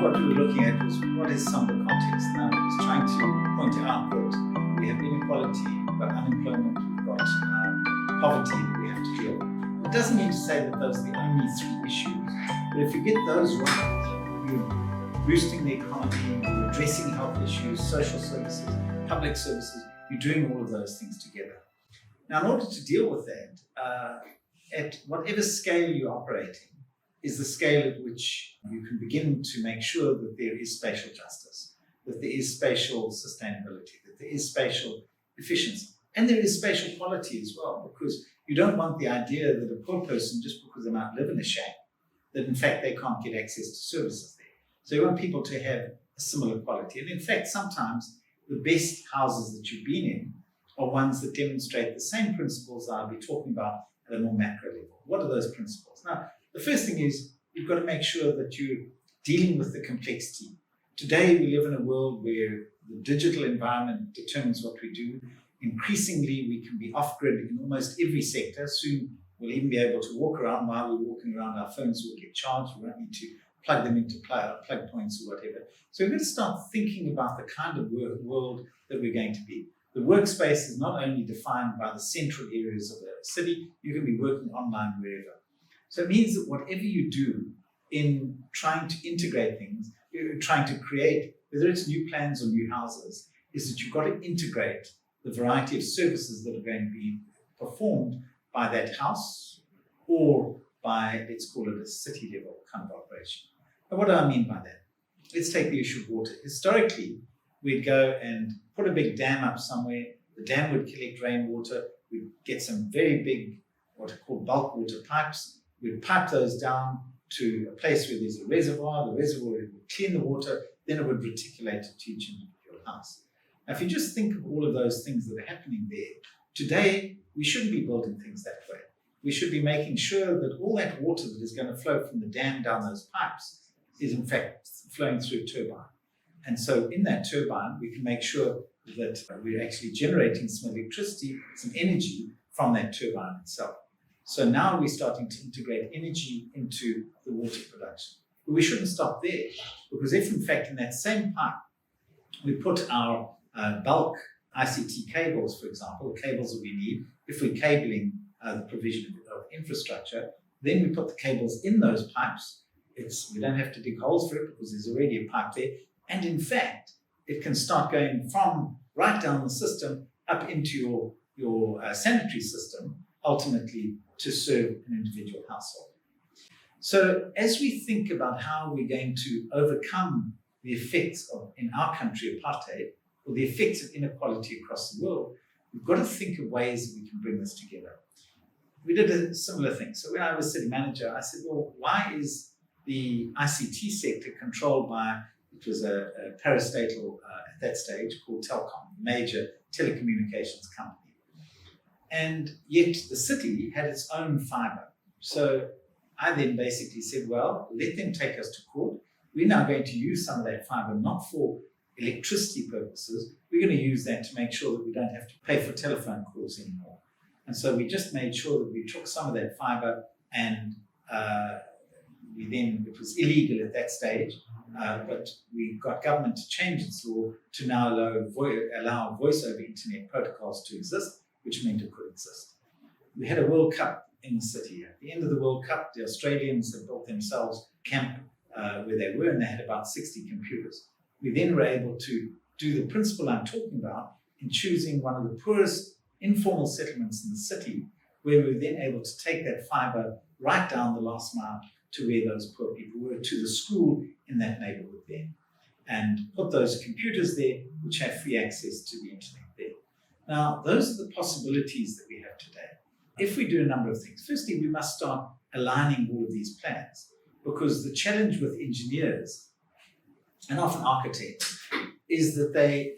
what we were looking at was what is some of the context. Now, I was trying to point out that we have inequality, we've got unemployment, we've got poverty that we have to deal with. It doesn't mean to say that those are the only three issues, but if you get those right, you're boosting the economy, you're addressing health issues, social services, public services, you're doing all of those things together. Now, in order to deal with that, at whatever scale you operate in, is the scale at which you can begin to make sure that there is spatial justice, that there is spatial sustainability, that there is spatial efficiency, and there is spatial quality as well, because you don't want the idea that a poor person, just because they might live in a shack, that in fact they can't get access to services there. So you want people to have a similar quality. And in fact, sometimes the best houses that you've been in are ones that demonstrate the same principles I'll be talking about at a more macro level. What are those principles? Now, the first thing is you've got to make sure that you're dealing with the complexity. Today, we live in a world where the digital environment determines what we do. Increasingly, we can be off-grid in almost every sector. Soon, we'll even be able to walk around while we're walking around. Our phones will get charged. We won't need to plug them into plug points or whatever. So we're going to start thinking about the kind of world that we're going to be. The workspace is not only defined by the central areas of a city, you can be working online wherever. So it means that whatever you do in trying to integrate things, you're trying to create, whether it's new plans or new houses, is that you've got to integrate the variety of services that are going to be performed by that house or by, let's call it a city level kind of operation. And what do I mean by that? Let's take the issue of water. Historically, we'd go and put a big dam up somewhere. The dam would collect rainwater. We'd get some very big, what are called bulk water pipes. We'd pipe those down to a place where there's a reservoir. The reservoir would clean the water, then it would reticulate it to each individual house. Now, if you just think of all of those things that are happening there, today, we shouldn't be building things that way. We should be making sure that all that water that is going to flow from the dam down those pipes is in fact flowing through a turbine. And so in that turbine, we can make sure that we're actually generating some electricity, some energy from that turbine itself. So now we're starting to integrate energy into the water production. But we shouldn't stop there, because if in fact in that same pipe, we put our bulk ICT cables, for example, the cables that we need, if we're cabling the provision of infrastructure, then we put the cables in those pipes. We don't have to dig holes for it because there's already a pipe there. And in fact, it can start going from right down the system up into your sanitary system, ultimately to serve an individual household. So as we think about how we're going to overcome the effects of, in our country, apartheid, or the effects of inequality across the world, we've got to think of ways that we can bring this together. We did a similar thing. So when I was city manager, I said, well, why is the ICT sector controlled by, it was a parastatal at that stage called Telkom, a major telecommunications company. And yet the city had its own fiber. So I then basically said, well, let them take us to court. We're now going to use some of that fiber, not for electricity purposes. We're going to use that to make sure that we don't have to pay for telephone calls anymore. And so we just made sure that we took some of that fiber and it was illegal at that stage, but we got government to change its law to now allow voice over internet protocols to exist, which meant it could exist. We had a World Cup in the city. At the end of the World Cup, the Australians had built themselves a camp where they were, and they had about 60 computers. We then were able to do the principle I'm talking about in choosing one of the poorest informal settlements in the city, where we were then able to take that fiber right down the last mile to where those poor people were, to the school in that neighborhood there, and put those computers there, which have free access to the internet there. Now, those are the possibilities that we have today. If we do a number of things, firstly, we must start aligning all of these plans, because the challenge with engineers and often architects is that they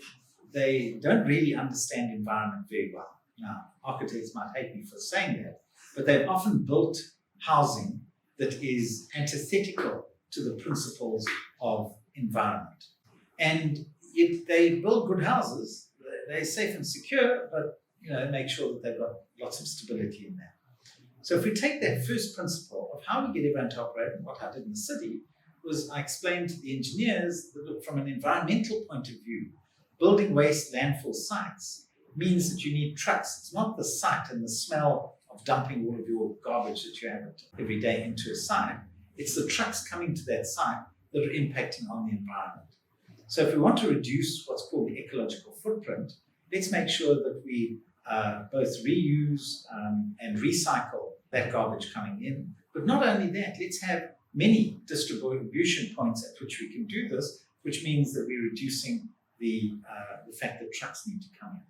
don't really understand environment very well. Now, architects might hate me for saying that, but they've often built housing that is antithetical to the principles of environment. And yet they build good houses, they're safe and secure, but make sure that they've got lots of stability in there. So if we take that first principle of how we get everyone to operate and what I did in the city, was I explained to the engineers that, look, from an environmental point of view, building waste landfill sites means that you need trucks. It's not the site and the smell of dumping all of your garbage that you have every day into a site. It's the trucks coming to that site that are impacting on the environment. So if we want to reduce what's called the ecological footprint, let's make sure that we both reuse and recycle that garbage coming in. But not only that, let's have many distribution points at which we can do this, which means that we're reducing the fact that trucks need to come in.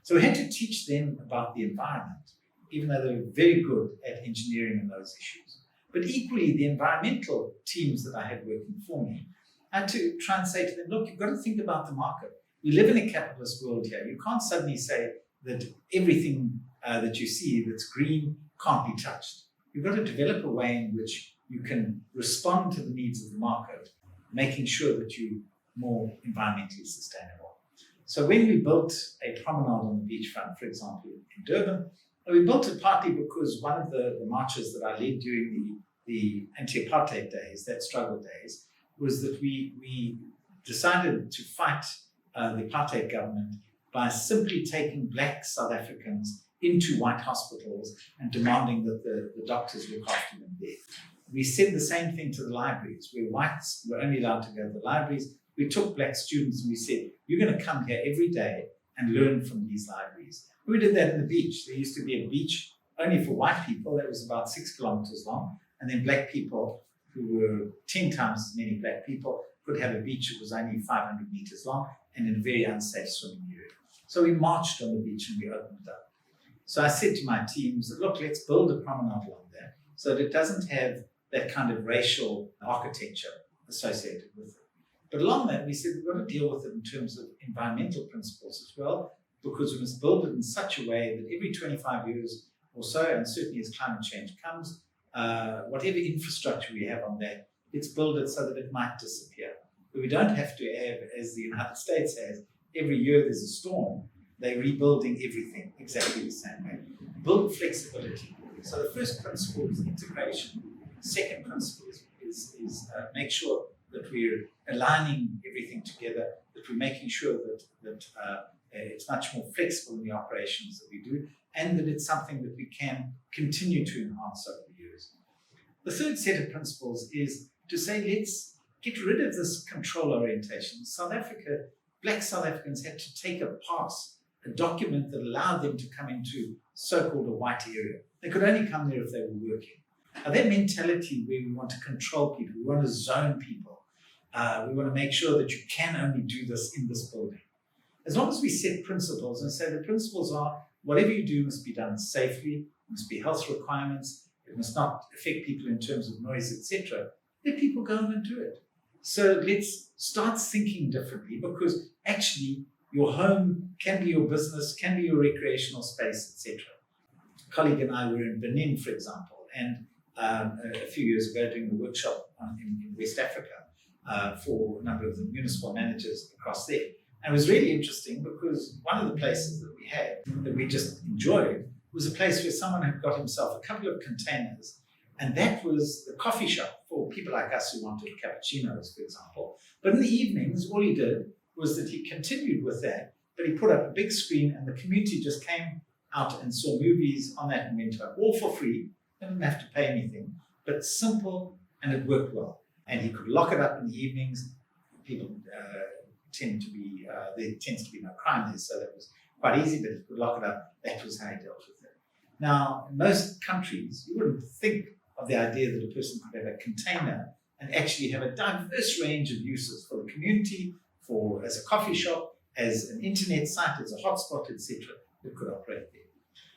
So we had to teach them about the environment, even though they were very good at engineering and those issues. But equally, the environmental teams that I had working for me, I had to try and say to them, look, you've got to think about the market. We live in a capitalist world here. You can't suddenly say that everything that you see that's green can't be touched. You've got to develop a way in which you can respond to the needs of the market, making sure that you're more environmentally sustainable. So when we built a promenade on the beachfront, for example, in Durban, we built it partly because one of the marches that I led during the anti-apartheid days, that struggle days, was that we decided to fight the apartheid government by simply taking black South Africans into white hospitals and demanding that the doctors look after them there. We said the same thing to the libraries, where whites were only allowed to go to the libraries. We took black students and we said, you're going to come here every day and learn from these libraries. We did that in the beach. There used to be a beach only for white people that was about 6 kilometers long, and then black people, who were 10 times as many black people, could have a beach that was only 500 meters long and in a very unsafe swimming area. So we marched on the beach and we opened it up. So I said to my teams, look, let's build a promenade along there so that it doesn't have that kind of racial architecture associated with it. But along that, we said we've got to deal with it in terms of environmental principles as well, because we must build it in such a way that every 25 years or so, and certainly as climate change comes, whatever infrastructure we have on that, let's build it so that it might disappear. But we don't have to have, as the United States has, every year there's a storm, they're rebuilding everything exactly the same way. Build flexibility. So the first principle is integration. Second principle is make sure that we're aligning everything together, that we're making sure that it's much more flexible in the operations that we do, and that it's something that we can continue to enhance over the years. The third set of principles is to say, let's get rid of this control orientation. South Africa, black South Africans had to take a pass, a document that allowed them to come into so-called a white area. They could only come there if they were working. Now, that mentality where we want to control people, we want to zone people, we want to make sure that you can only do this in this building. As long as we set principles and say the principles are whatever you do must be done safely, must be health requirements, it must not affect people in terms of noise, etc., let people go on and do it. So let's start thinking differently, because actually your home can be your business, can be your recreational space, etc. A colleague and I were in Benin, for example, and a few years ago doing a workshop in West Africa for a number of the municipal managers across there. And it was really interesting because one of the places that we had that we just enjoyed was a place where someone had got himself a couple of containers, and that was the coffee shop for people like us who wanted cappuccinos, for example. But in the evenings, all he did was that he continued with that, but he put up a big screen and the community just came out and saw movies on that and went home, all for free. They didn't have to pay anything, but simple, and it worked well. And he could lock it up in the evenings. People there tends to be no crime there, so that was quite easy, but he could lock it up. That was how he dealt with it. Now, in most countries, you wouldn't think of the idea that a person could have a container and actually have a diverse range of uses for the community, for as a coffee shop, as an internet site, as a hotspot, etc., that could operate there.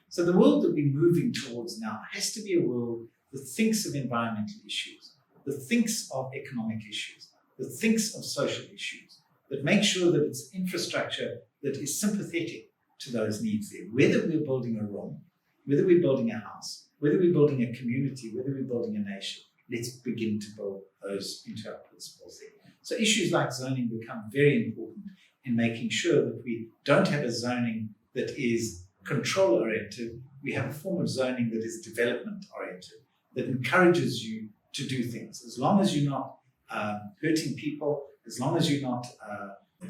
So the world that we're moving towards now has to be a world that thinks of environmental issues, that thinks of economic issues, that thinks of social issues, that makes sure that it's infrastructure that is sympathetic to those needs there. Whether we're building a room, whether we're building a house, whether we're building a community, whether we're building a nation, let's begin to build those into our principles there. So issues like zoning become very important in making sure that we don't have a zoning that is control-oriented. We have a form of zoning that is development-oriented, that encourages you to do things. As long as you're not hurting people, as long as you're not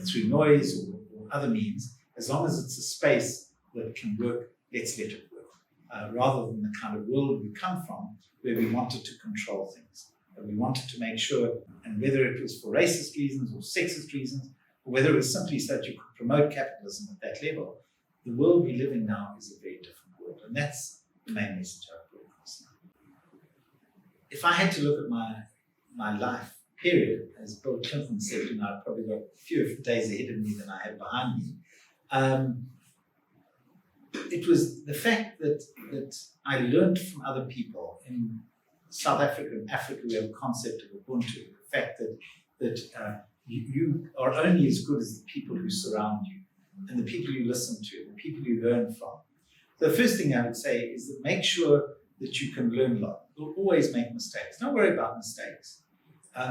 through noise or other means, as long as it's a space that can work, let's let it work. Rather than the kind of world we come from, where we wanted to control things. And we wanted to make sure, and whether it was for racist reasons or sexist reasons, or whether it was simply so that you could promote capitalism at that level, the world we live in now is a very different world. And that's the main message I brought across now. If I had to look at my life period, as Bill Clinton said, I've probably got a few days ahead of me than I have behind me. It was the fact that I learned from other people. In South Africa and Africa, we have a concept of Ubuntu, the fact that you are only as good as the people who surround you and the people you listen to, the people you learn from. The first thing I would say is that make sure that you can learn a lot. You'll always make mistakes. Don't worry about mistakes.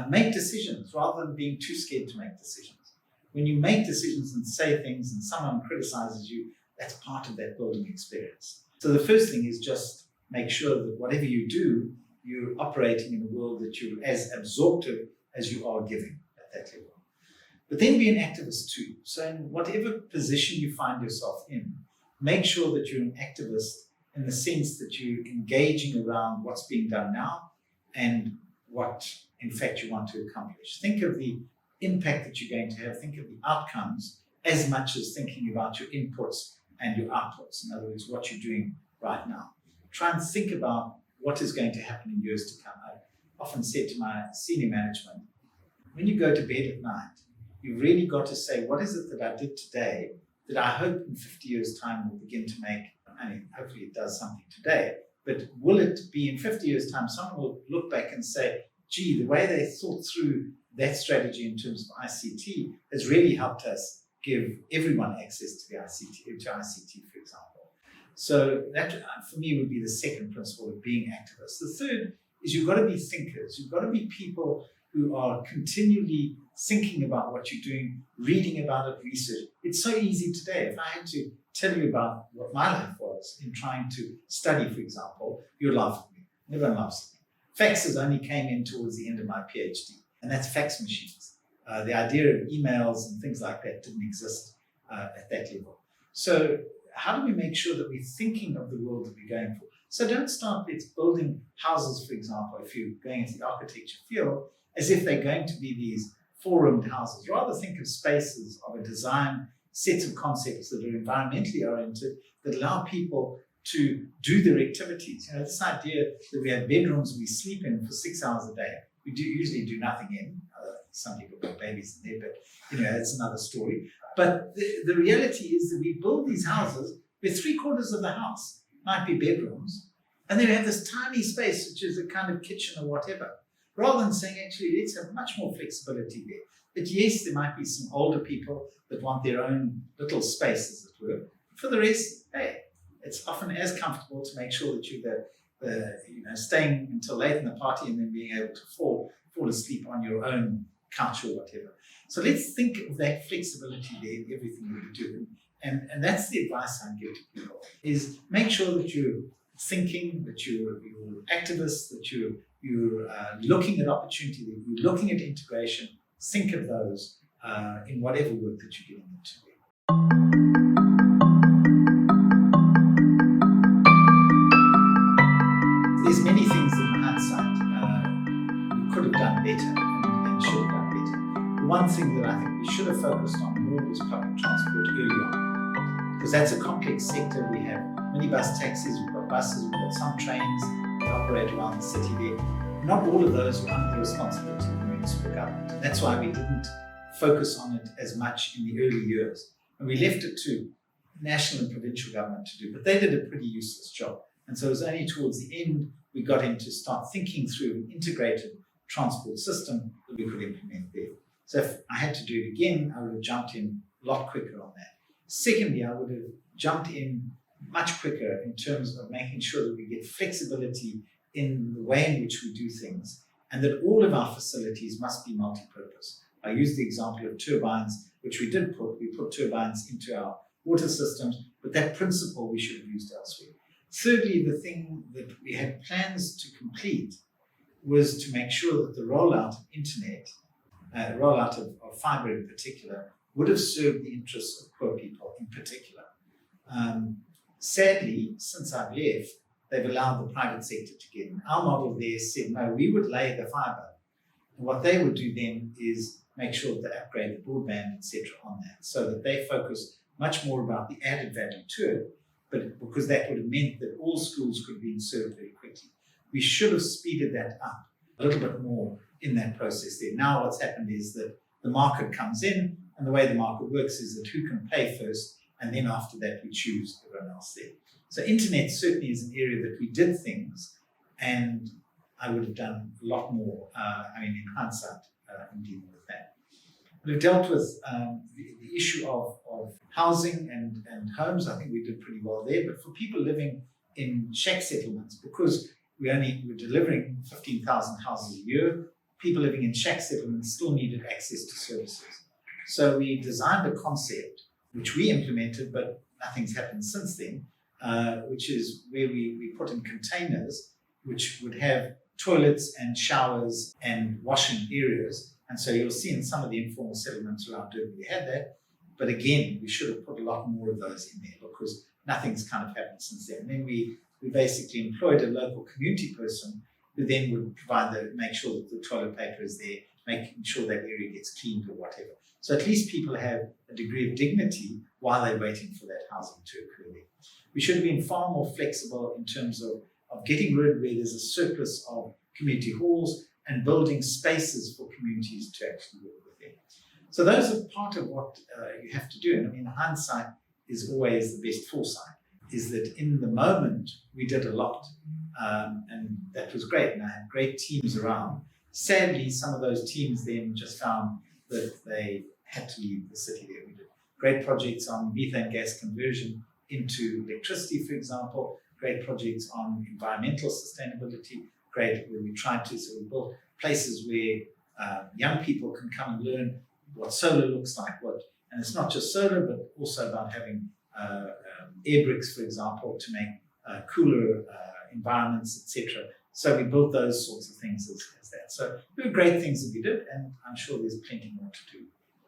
Make decisions rather than being too scared to make decisions. When you make decisions and say things and someone criticizes you, that's part of that building experience. So the first thing is just make sure that whatever you do, you're operating in a world that you're as absorptive as you are giving at that level. But then be an activist too. So in whatever position you find yourself in, make sure that you're an activist in the sense that you're engaging around what's being done now and what, in fact, you want to accomplish. Think of the impact that you're going to have. Think of the outcomes as much as thinking about your inputs and your outputs. In other words, what you're doing right now. Try and think about what is going to happen in years to come. I often said to my senior management, when you go to bed at night, you've really got to say, what is it that I did today that I hope in 50 years' time will begin to make, I mean, hopefully it does something today, but will it be in 50 years' time, someone will look back and say, gee, the way they thought through that strategy in terms of ICT has really helped us give everyone access to the ICT, for example. So that, for me, would be the second principle of being activists. The third is you've got to be thinkers. You've got to be people who are continually thinking about what you're doing, reading about it, research. It's so easy today. If I had to tell you about what my life was in trying to study, for example, you'd laugh at me. Everyone laughs at me. Faxes only came in towards the end of my PhD, and that's fax machines. The idea of emails and things like that didn't exist at that level. So how do we make sure that we're thinking of the world that we're going for? So don't start with building houses, for example, if you're going into the architecture field, as if they're going to be these four-roomed houses. Rather think of spaces of a design, sets of concepts that are environmentally oriented, that allow people to do their activities. This idea that we have bedrooms we sleep in for 6 hours a day. We usually do nothing in. Some people got babies in there, but it's another story. But the reality is that we build these houses where 3/4 of the house might be bedrooms, and then we have this tiny space, which is a kind of kitchen or whatever. Rather than saying, actually, let's have much more flexibility there. But yes, there might be some older people that want their own little space, as it were. For the rest, hey, it's often as comfortable to make sure that you're staying until late in the party and then being able to fall asleep on your own couch or whatever. So let's think of that flexibility there in everything we do. And that's the advice I give to people, is make sure that you're thinking, that you're activists, that you're looking at opportunity, that you're looking at integration. Think of those in whatever work that you're getting into. There's many things in hindsight we could have done better and should have done better. The one thing that I think we should have focused on more was public transport early on, because that's a complex sector. We have minibus taxis, we've got buses, we've got some trains that operate around the city there. Not all of those are under the responsibility of the municipal government. And that's why we didn't focus on it as much in the early years. And we left it to national and provincial government to do, but they did a pretty useless job. And so it was only towards the end we got in to start thinking through an integrated transport system that we could implement there. So if I had to do it again, I would have jumped in a lot quicker on that. Secondly, I would have jumped in much quicker in terms of making sure that we get flexibility in the way in which we do things, and that all of our facilities must be multi-purpose. I used the example of turbines, which we put turbines into our water systems, but that principle we should have used elsewhere. Thirdly, the thing that we had plans to complete was to make sure that the rollout of internet, rollout of fibre in particular, would have served the interests of poor people in particular. Sadly, since I've left, they've allowed the private sector to get in. Our model there said, no, we would lay the fibre. And what they would do then is make sure that they upgrade the broadband, etc., on that, so that they focus much more about the added value to it, but because that would have meant that all schools could be served very quickly. We should have speeded that up a little bit more in that process there. Now what's happened is that the market comes in, and the way the market works is that who can pay first, and then after that we choose everyone else there. So internet certainly is an area that we did things, and I would have done a lot more, in hindsight, in dealing with that. We've dealt with the issue of housing and homes. I think we did pretty well there, but for people living in shack settlements, because we're delivering 15,000 houses a year, people living in shack settlements still needed access to services. So we designed a concept which we implemented, but nothing's happened since then, which is where we put in containers which would have toilets and showers and washing areas. And so you'll see in some of the informal settlements around Durban we had that. But again, we should have put a lot more of those in there because nothing's kind of happened since then. And then we basically employed a local community person who then would make sure that the toilet paper is there, making sure that area gets cleaned or whatever. So at least people have a degree of dignity while they're waiting for that housing to occur there. We should have been far more flexible in terms of getting rid where there's a surplus of community halls and building spaces for communities to actually work with them. So those are part of what you have to do. And hindsight is always the best foresight, is that in the moment we did a lot. And that was great. And I had great teams around. Sadly, some of those teams then just found that they had to leave the city there. We did great projects on methane gas conversion into electricity, for example, great projects on environmental sustainability, where we tried to, so we built places where young people can come and learn what solar looks like, and it's not just solar, but also about having air bricks, for example, to make cooler environments, etc. So we built those sorts of things as that. So there were great things that we did, and I'm sure there's plenty more to do.